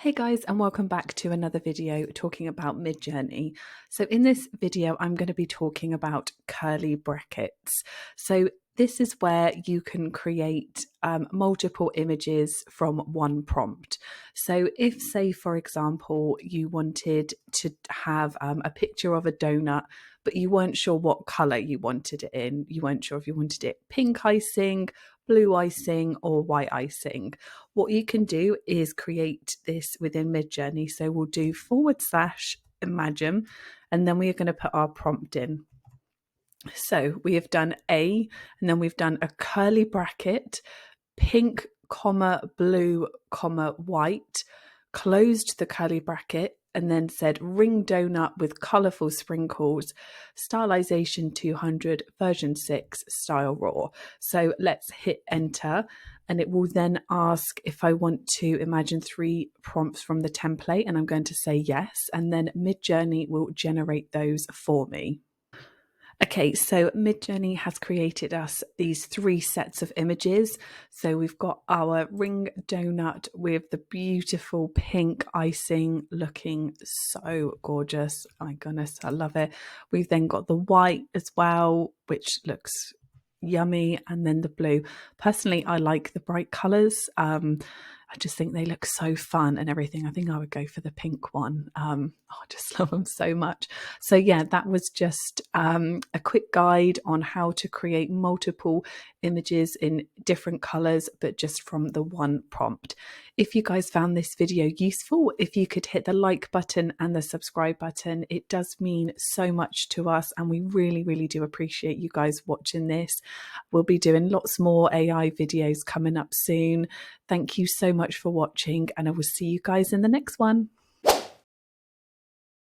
Hey guys, and welcome back to another video talking about Midjourney. So in this video, I'm going to be talking about curly brackets. So this is where you can create multiple images from one prompt. So if, say, for example, you wanted to have a picture of a donut, but you weren't sure what color you wanted it in, you weren't sure if you wanted it pink icing, blue icing, or white icing. What you can do is create this within Midjourney. So we'll do / imagine, and then we are going to put our prompt in. So we have done A, and then we've done a curly bracket, pink, blue, white, closed the curly bracket, and then said ring donut with colourful sprinkles, stylization 200, version 6, style raw. So let's hit enter, and it will then ask if I want to imagine 3 prompts from the template, and I'm going to say yes, and then Midjourney will generate those for me. Okay, so Midjourney has created us these 3 sets of images. So we've got our ring donut with the beautiful pink icing looking so gorgeous. Oh my goodness, I love it. We've then got the white as well, which looks yummy, and then the blue. Personally, I like the bright colours. I just think they look so fun and everything. I think I would go for the pink one. I just love them so much. So yeah, that was just a quick guide on how to create multiple images in different colors, but just from the one prompt. If you guys found this video useful, if you could hit the like button and the subscribe button, it does mean so much to us, and we really, really do appreciate you guys watching this. We'll be doing lots more AI videos coming up soon. Thank you so much for watching, and I will see you guys in the next one.